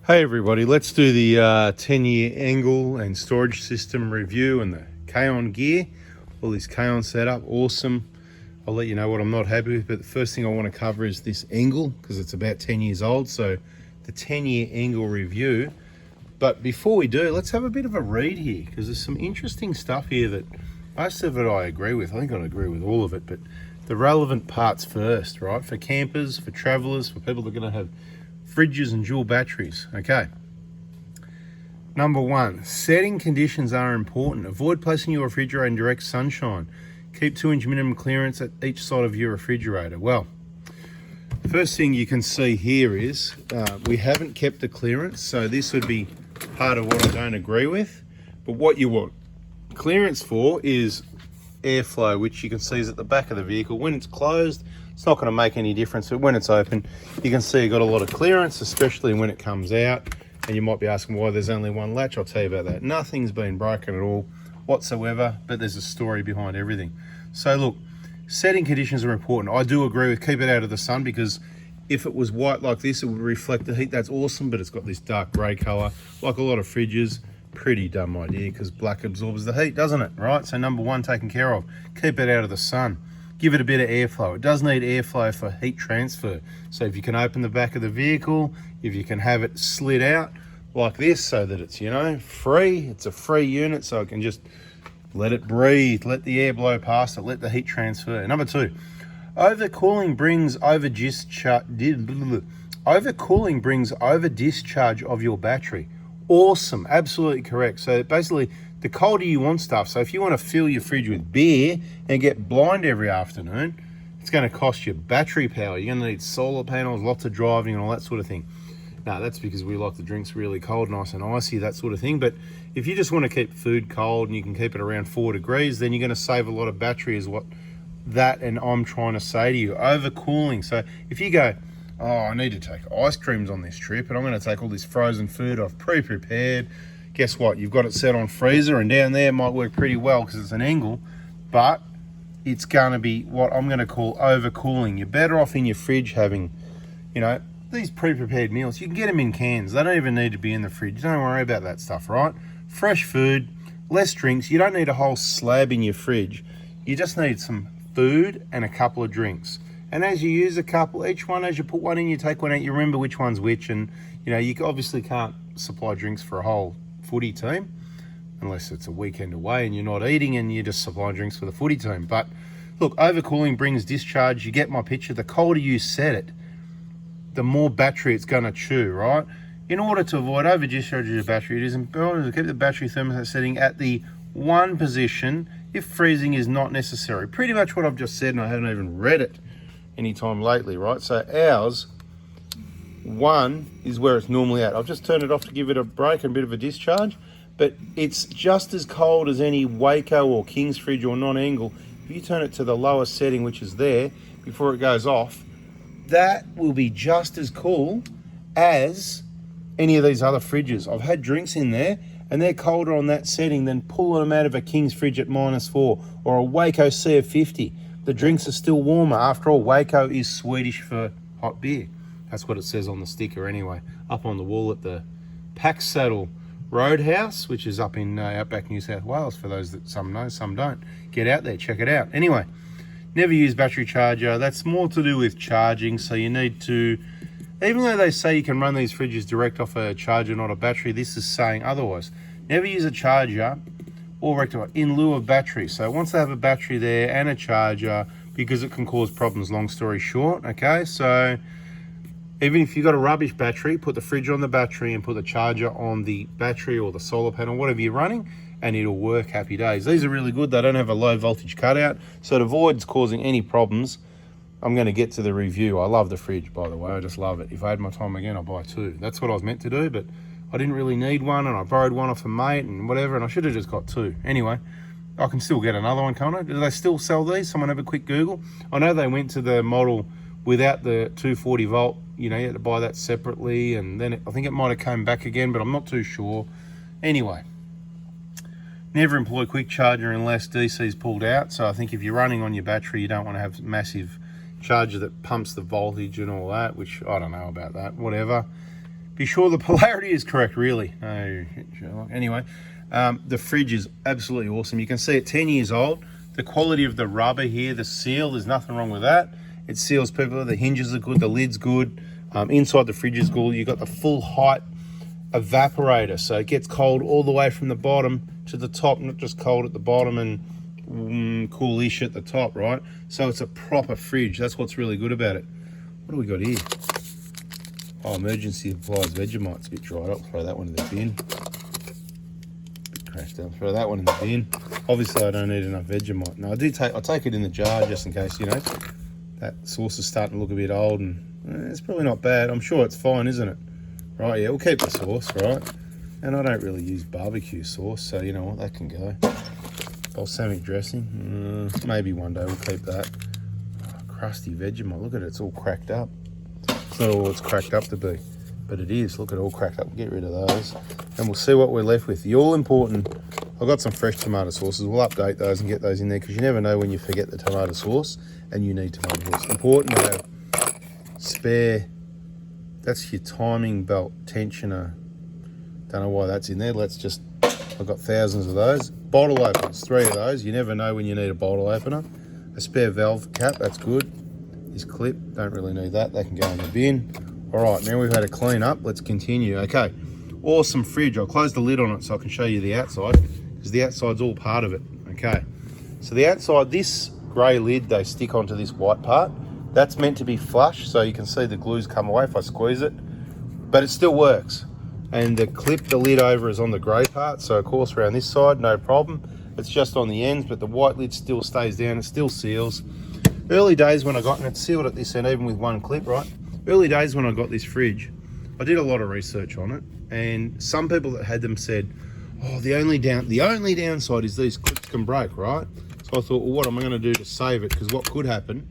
Hey everybody, let's do the 10-year ENGLE and storage system review and the K-On gear. All this K-On setup, awesome. I'll let you know what I'm not happy with, but the first thing I want to cover is this ENGLE because it's about 10 years old, so the 10-year ENGLE review. But before we do, let's have a bit of a read here because there's some interesting stuff here that most of it I agree with. I think I agree with all of it, but the relevant parts first, right? For campers, for travelers, for people that are going to have fridges and dual batteries. Okay. Number one, setting conditions are important. Avoid placing your refrigerator in direct sunshine. Keep 2-inch minimum clearance at each side of your refrigerator. Well, first thing you can see here is we haven't kept the clearance, so this would be part of what I don't agree with. But what you want clearance for is airflow, which you can see is at the back of the vehicle. When it's closed, it's not going to make any difference, but when it's open, you can see you've got a lot of clearance, especially when it comes out. And you might be asking why there's only one latch. I'll tell you about that. Nothing's been broken at all whatsoever, but there's a story behind everything. So look, setting conditions are important. I do agree with keep it out of the sun, because if it was white like this, it would reflect the heat. That's awesome, but it's got this dark gray color, like a lot of fridges. Pretty dumb idea, because black absorbs the heat, doesn't it? Right, so number one, taken care of. Keep it out of the sun. Give it a bit of airflow. It does need airflow for heat transfer. So if you can open the back of the vehicle, if you can have it slid out like this so that it's, you know, free, it's a free unit, so it can just let it breathe, let the air blow past it, let the heat transfer. Number two, overcooling brings over discharge of your battery. Awesome, absolutely correct. So basically, the colder you want stuff, so if you want to fill your fridge with beer and get blind every afternoon, it's going to cost you battery power. You're going to need solar panels, lots of driving and all that sort of thing. Now, that's because we like the drinks really cold, nice and icy, that sort of thing. But if you just want to keep food cold and you can keep it around 4 degrees, then you're going to save a lot of battery, is what that and I'm trying to say to you. Overcooling. So if you go, oh, I need to take ice creams on this trip and I'm going to take all this frozen food I've pre-prepared. Guess what? You've got it set on freezer, and down there it might work pretty well because it's an ENGLE, but it's going to be what I'm going to call overcooling. You're better off in your fridge having, you know, these pre-prepared meals. You can get them in cans. They don't even need to be in the fridge. Don't worry about that stuff, right? Fresh food, less drinks. You don't need a whole slab in your fridge. You just need some food and a couple of drinks. And as you use a couple, each one, as you put one in, you take one out, you remember which one's which. And, you know, you obviously can't supply drinks for a whole footy team unless it's a weekend away and you're not eating and you just supply drinks for the footy team. But look, overcooling brings discharge. You get my picture. The colder you set it, the more battery it's going to chew, right? In order to avoid over discharge of your battery, it is important to keep the battery thermostat setting at the one position if freezing is not necessary. Pretty much what I've just said, and I haven't even read it any time lately, right? So ours, 1 is where it's normally at. I've just turned it off to give it a break and a bit of a discharge, but it's just as cold as any Waco or King's fridge or non-ENGLE. If you turn it to the lowest setting, which is there, before it goes off, that will be just as cool as any of these other fridges. I've had drinks in there and they're colder on that setting than pulling them out of a King's fridge at -4 or a Waco CF50. The drinks are still warmer. After all, Waco is Swedish for hot beer. That's what it says on the sticker anyway, up on the wall at the Packsaddle Roadhouse, which is up in outback New South Wales, for those that some know, some don't. Get out there, check it out. Anyway, never use battery charger. That's more to do with charging, so you need to, even though they say you can run these fridges direct off a charger, not a battery, this is saying otherwise. Never use a charger or rectifier in lieu of battery. So once they have a battery there and a charger, because it can cause problems, long story short, okay? So even if you've got a rubbish battery, put the fridge on the battery and put the charger on the battery or the solar panel, whatever you're running, and it'll work, happy days. These are really good. They don't have a low voltage cutout, so it avoids causing any problems. I'm going to get to the review. I love the fridge, by the way. I just love it. If I had my time again, I'd buy 2. That's what I was meant to do, but I didn't really need one, and I borrowed one off a mate and whatever, and I should have just got 2. Anyway, I can still get another one, can't I? Do they still sell these? Someone have a quick Google. I know they went to the model without the 240 volt. You know, you had to buy that separately, and then I think it might have come back again, but I'm not too sure. Anyway, never employ quick charger unless DC is pulled out. So I think if you're running on your battery, you don't want to have massive charger that pumps the voltage and all that, which I don't know about that, whatever. Be sure the polarity is correct, really. No, Sherlock. Anyway, the fridge is absolutely awesome. You can see it 10 years old. The quality of the rubber here, the seal, there's nothing wrong with that. It seals perfectly. The hinges are good, the lid's good. Inside the fridge is good. You've got the full height evaporator, so it gets cold all the way from the bottom to the top, not just cold at the bottom and coolish at the top, right? So it's a proper fridge. That's what's really good about it. What do we got here? Oh, emergency supplies Vegemite's a bit dried up. Throw that one in the bin. Bit crashed out. Throw that one in the bin. Obviously, I don't need enough Vegemite. No, I'll take it in the jar just in case, you know, that sauce is starting to look a bit old, and it's probably not bad. I'm sure it's fine, isn't it? Right, yeah, we'll keep the sauce, right? And I don't really use barbecue sauce, so you know what, that can go. Balsamic dressing, maybe one day we'll keep that. Oh, crusty Vegemite, look at it, it's all cracked up. It's not all it's cracked up to be, but it is. Look at it all cracked up. We'll get rid of those, and we'll see what we're left with. The all-important, I've got some fresh tomato sauces. We'll update those and get those in there, because you never know when you forget the tomato sauce and you need tomato sauce. Important to have spare. That's your timing belt tensioner. Don't know why that's in there. I've got thousands of those. Bottle openers, 3 of those. You never know when you need a bottle opener. A spare valve cap, that's good. This clip, don't really need that. They can go in the bin. All right, now we've had a clean up. Let's continue. Okay, awesome fridge. I'll close the lid on it so I can show you the outside, because the outside's all part of it. Okay, so the outside, this grey lid, they stick onto this white part. That's meant to be flush, so you can see the glues come away if I squeeze it, but it still works. And the clip, the lid over is on the grey part, so of course around this side, no problem. It's just on the ends, but the white lid still stays down, it still seals. Early days when I got, and it's sealed at this end even with one clip, right? Early days when I got this fridge, I did a lot of research on it, and some people that had them said, oh, the only downside is these clips can break, right? So I thought, well, what am I gonna do to save it? Because what could happen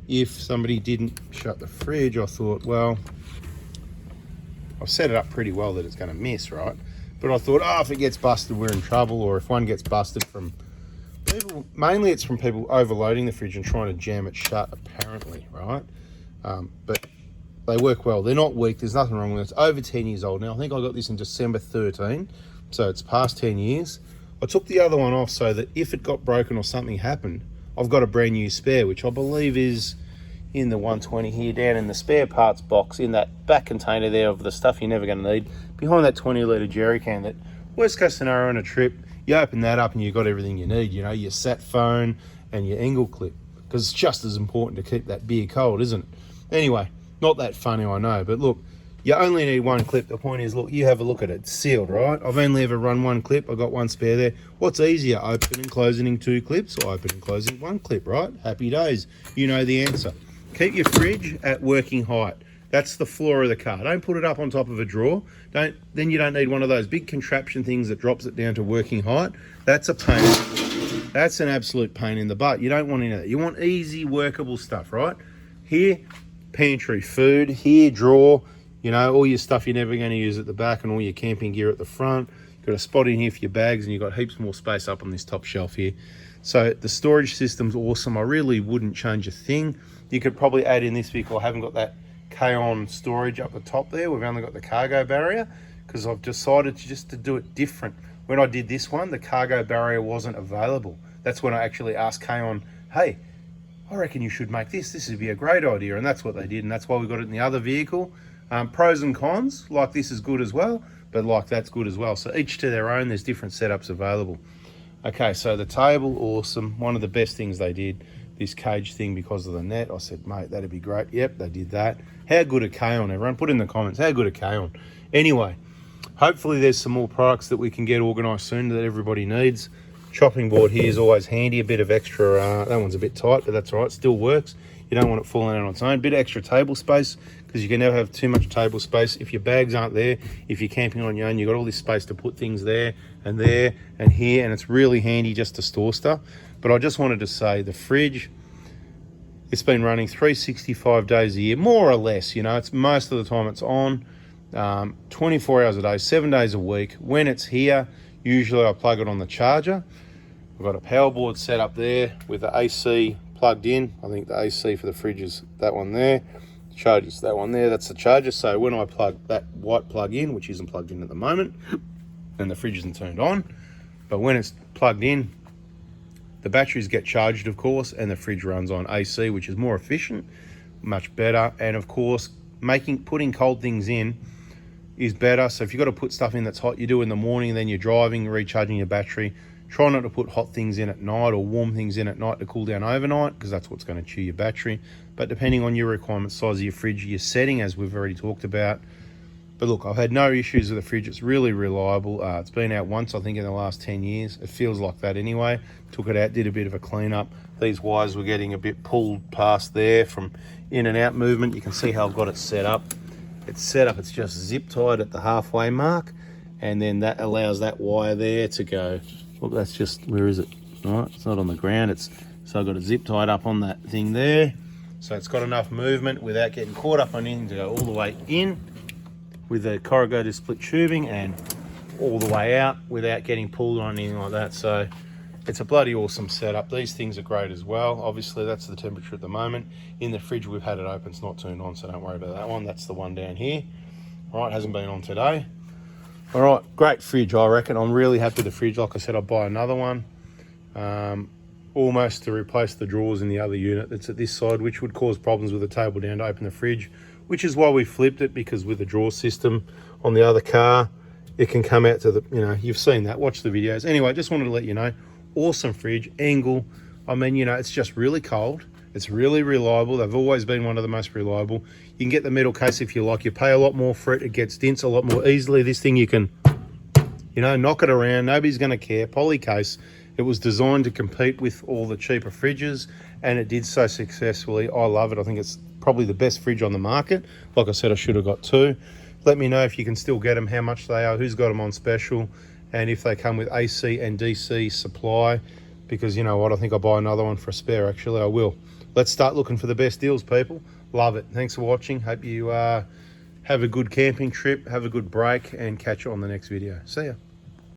if somebody didn't shut the fridge? I thought, well, I've set it up pretty well that it's going to miss, right? But I thought, oh, if it gets busted, we're in trouble. Or if one gets busted from people, mainly it's from people overloading the fridge and trying to jam it shut, apparently, right? But they work well. They're not weak. There's nothing wrong with it. It's over 10 years old now. I think I got this in December 13, so it's past 10 years. I took the other one off so that if it got broken or something happened, I've got a brand new spare, which I believe is in the 120 here, down in the spare parts box, in that back container there of the stuff you're never going to need, behind that 20-litre jerry can. That worst case scenario on a trip, you open that up and you've got everything you need, you know, your sat phone and your ENGLE clip, because it's just as important to keep that beer cold, isn't it? Anyway, not that funny, I know, but look, you only need one clip. The point is, look, you have a look at it. It's sealed, right? I've only ever run one clip. I've got one spare there. What's easier, open and closing 2 clips, or open and closing 1 clip, right? Happy days. You know the answer. Keep your fridge at working height. That's the floor of the car. Don't put it up on top of a drawer. Then you don't need one of those big contraption things that drops it down to working height. That's a pain. That's an absolute pain in the butt. You don't want any of that. You want easy, workable stuff, right? Here, pantry, food. Here, drawer. You know, all your stuff you're never going to use at the back and all your camping gear at the front. You've got a spot in here for your bags, and you've got heaps more space up on this top shelf here. So the storage system's awesome. I really wouldn't change a thing. You could probably add in this vehicle. I haven't got that K-on storage up the top there. We've only got the cargo barrier because I've decided to do it different. When I did this one, the cargo barrier wasn't available. That's when I actually asked K-on, hey, I reckon you should make this. This would be a great idea. And that's what they did. And that's why we got it in the other vehicle. Pros and cons, like this is good as well, but like that's good as well. So each to their own, there's different setups available. Okay, so the table, awesome. One of the best things they did, this cage thing because of the net. I said, mate, that'd be great. Yep, they did that. How good are K-on, everyone? Put in the comments, how good are K-on? Anyway, hopefully there's some more products that we can get organised soon that everybody needs. Chopping board here is always handy. A bit of extra, that one's a bit tight, but that's all right, still works. You don't want it falling out on its own. Bit of extra table space, because you can never have too much table space. If your bags aren't there, if you're camping on your own, you've got all this space to put things there and here, and it's really handy just to store stuff. But I just wanted to say the fridge, it's been running 365 days a year, more or less. You know, it's most of the time it's on 24 hours a day, 7 days a week. When it's here, usually I plug it on the charger. I've got a power board set up there with the AC plugged in. I think the AC for the fridge is that one there. charges. That one there, that's the charger. So when I plug that white plug in, which isn't plugged in at the moment, and the fridge isn't turned on, but when it's plugged in, the batteries get charged, of course, and the fridge runs on AC, which is more efficient, much better. And of course, putting cold things in is better. So if you've got to put stuff in that's hot, you do in the morning, and then you're driving, recharging your battery. Try not to put hot things in at night or warm things in at night to cool down overnight, because that's what's going to chew your battery. But depending on your requirement, size of your fridge, your setting, as we've already talked about. But look, I've had no issues with the fridge. It's really reliable. It's been out once, I think, in the last 10 years. It feels like that anyway. Took it out, did a bit of a cleanup. These wires were getting a bit pulled past there from in and out movement. You can see how I've got it set up. It's just zip tied at the halfway mark, and then that allows that wire there to go. Look, that's just, where is it? All right, it's not on the ground. So I've got it zip tied up on that thing there. So it's got enough movement without getting caught up on anything to go all the way in with the corrugated split tubing, and all the way out without getting pulled on anything like that. So it's a bloody awesome setup. These things are great as well. Obviously, that's the temperature at the moment. In the fridge, we've had it open. It's not turned on, so don't worry about that one. That's the one down here. All right, hasn't been on today. All right, great fridge, I reckon. I'm really happy with the fridge. Like I said, I'll buy another one, almost to replace the drawers in the other unit that's at this side, which would cause problems with the table down to open the fridge, which is why we flipped it, because with the drawer system on the other car, it can come out to the, you've seen that, watch the videos. Anyway, just wanted to let you know, awesome fridge, ENGLE. I mean, it's just really cold. It's really reliable. They've always been one of the most reliable. You can get the metal case if you like. You pay a lot more for it. It gets dents a lot more easily. This thing, you can, knock it around. Nobody's going to care. Poly case. It was designed to compete with all the cheaper fridges, and it did so successfully. I love it. I think it's probably the best fridge on the market. Like I said, I should have got two. Let me know if you can still get them, how much they are, who's got them on special, and if they come with AC and DC supply, because you know what, I think I'll buy another one for a spare. Actually, I will. Let's start looking for the best deals, people. Love it. Thanks for watching. Hope you have a good camping trip, have a good break, and catch you on the next video. See ya.